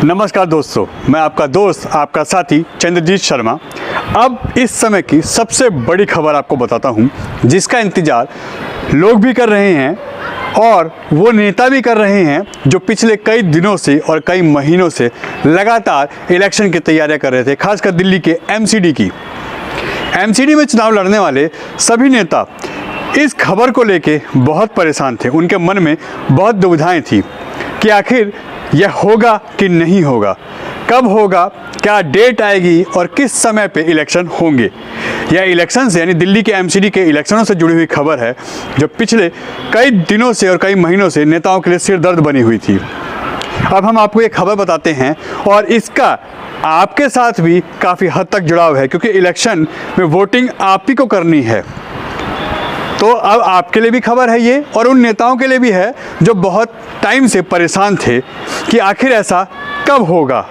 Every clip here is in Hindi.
नमस्कार दोस्तों, मैं आपका दोस्त आपका साथी चंद्रजीत शर्मा। अब इस समय की सबसे बड़ी खबर आपको बताता हूं, जिसका इंतज़ार लोग भी कर रहे हैं और वो नेता भी कर रहे हैं जो पिछले कई दिनों से और कई महीनों से लगातार इलेक्शन की तैयारियां कर रहे थे, खासकर दिल्ली के एमसीडी की। एमसीडी में चुनाव लड़ने वाले सभी नेता इस खबर को लेके बहुत परेशान थे। उनके मन में बहुत दुविधाएं थी कि आखिर यह होगा कि नहीं होगा, कब होगा, क्या डेट आएगी और किस समय पे इलेक्शन होंगे। यह इलेक्शन से यानी दिल्ली के एमसीडी के इलेक्शनों से जुड़ी हुई खबर है, जो पिछले कई दिनों से और कई महीनों से नेताओं के लिए सिर दर्द बनी हुई थी। अब हम आपको ये खबर बताते हैं और इसका आपके साथ भी काफ़ी हद तक जुड़ाव है, क्योंकि इलेक्शन में वोटिंग आप ही को करनी है। तो अब आपके लिए भी खबर है ये, और उन नेताओं के लिए भी है जो बहुत टाइम से परेशान थे कि आखिर ऐसा कब होगा,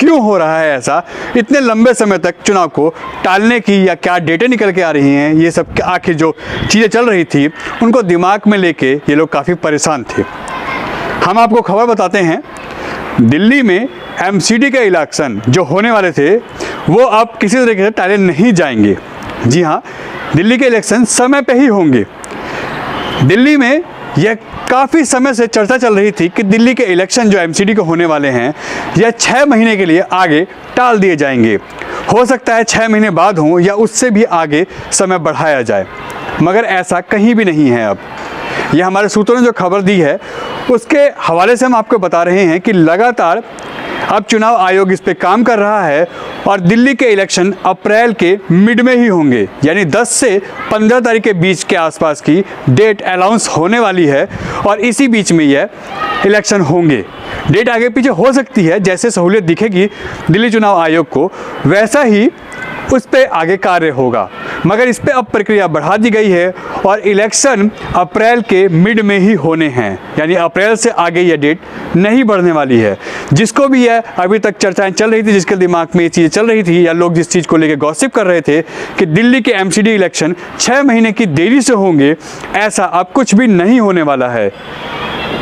क्यों हो रहा है ऐसा, इतने लंबे समय तक चुनाव को टालने की या क्या डेटें निकल के आ रही हैं, ये सब आखिर जो चीज़ें चल रही थी उनको दिमाग में लेके ये लोग काफ़ी परेशान थे। हम आपको खबर बताते हैं, दिल्ली में एमसीडी के इलेक्शन जो होने वाले थे वो अब किसी तरीके से टाले नहीं जाएंगे। जी हाँ, दिल्ली के इलेक्शन समय पे ही होंगे। दिल्ली में यह काफ़ी समय से चर्चा चल रही थी कि दिल्ली के इलेक्शन जो एमसीडी के होने वाले हैं यह 6 महीने के लिए आगे टाल दिए जाएंगे। हो सकता है 6 महीने बाद हों या उससे भी आगे समय बढ़ाया जाए, मगर ऐसा कहीं भी नहीं है। अब यह हमारे सूत्रों ने जो खबर दी है उसके हवाले से हम आपको बता रहे हैं कि लगातार अब चुनाव आयोग इस पे काम कर रहा है और दिल्ली के इलेक्शन अप्रैल के मिड में ही होंगे, यानी 10 से 15 तारीख के बीच के आसपास की डेट अनाउंस होने वाली है और इसी बीच में यह इलेक्शन होंगे। डेट आगे पीछे हो सकती है, जैसे सहूलियत दिखेगी दिल्ली चुनाव आयोग को वैसा ही उस पर आगे कार्य होगा, मगर इस पर अब प्रक्रिया बढ़ा दी गई है और इलेक्शन अप्रैल के मिड में ही होने हैं, यानी अप्रैल से आगे यह डेट नहीं बढ़ने वाली है। जिसको भी यह अभी तक चर्चाएं चल रही थी, जिसके दिमाग में ये चीज़ें चल रही थी या लोग जिस चीज़ को लेकर गॉसिप कर रहे थे कि दिल्ली के एमसीडी इलेक्शन 6 महीने की देरी से होंगे, ऐसा अब कुछ भी नहीं होने वाला है।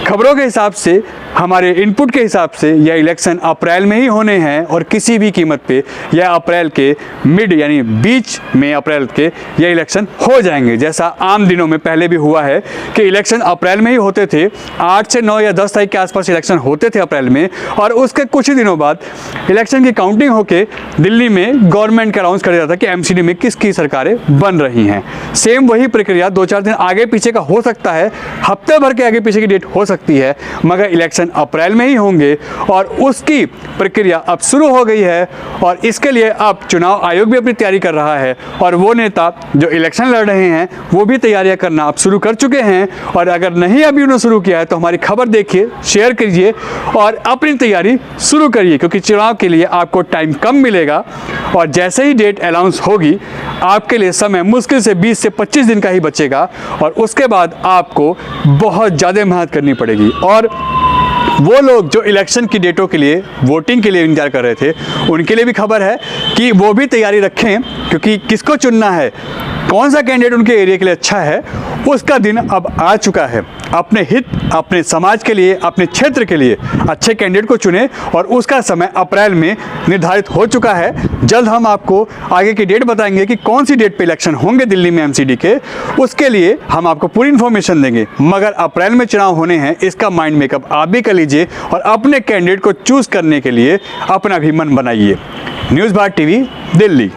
खबरों के हिसाब से, हमारे इनपुट के हिसाब से यह इलेक्शन अप्रैल में ही होने हैं और किसी भी कीमत पे यह अप्रैल के मिड यानी बीच में अप्रैल के यह इलेक्शन हो जाएंगे। जैसा आम दिनों में पहले भी हुआ है कि इलेक्शन अप्रैल में ही होते थे, 8 से 9 या 10 तारीख के आसपास इलेक्शन होते थे अप्रैल में, और उसके कुछ ही दिनों बाद इलेक्शन की काउंटिंग होकर दिल्ली में गवर्नमेंट का अनाउंस कर दिया था कि एमसीडी में किसकी सरकारें बन रही हैं। सेम वही प्रक्रिया 2-4 दिन आगे पीछे का हो सकता है, हफ्ते भर के आगे पीछे की डेट हो सकती है, मगर इलेक्शन अप्रैल में ही होंगे और उसकी प्रक्रिया अब शुरू हो गई है। और इसके लिए अब चुनाव आयोग भी अपनी तैयारी कर रहा है और वो नेता जो इलेक्शन लड़ रहे हैं वो भी तैयारियां करना अब शुरू कर चुके हैं। और अगर नहीं अभी उन्होंने शुरू किया है तो हमारी खबर देखिए, शेयर कीजिए और अपनी तैयारी शुरू करिए, क्योंकि चुनाव के लिए आपको टाइम कम मिलेगा और जैसे ही डेट अनाउंस होगी आपके लिए समय मुश्किल से 20 से 25 दिन का ही बचेगा और उसके बाद आपको बहुत ज़्यादा मेहनत करनी पड़ेगी। और वो लोग जो इलेक्शन की डेटों के लिए वोटिंग के लिए इंतजार कर रहे थे उनके लिए भी खबर है कि वो भी तैयारी रखें, क्योंकि किसको चुनना है, कौन सा कैंडिडेट उनके एरिया के लिए अच्छा है, उसका दिन अब आ चुका है। अपने हित, अपने समाज के लिए, अपने क्षेत्र के लिए अच्छे कैंडिडेट को चुने और उसका समय अप्रैल में निर्धारित हो चुका है। जल्द हम आपको आगे की डेट बताएंगे कि कौन सी डेट पे इलेक्शन होंगे दिल्ली में एमसीडी के, उसके लिए हम आपको पूरी इन्फॉर्मेशन देंगे। मगर अप्रैल में चुनाव होने हैं, इसका माइंड मेकअप आप भी कर लीजिए और अपने कैंडिडेट को चूज़ करने के लिए अपना भी मन बनाइए। News Bharat TV, Delhi.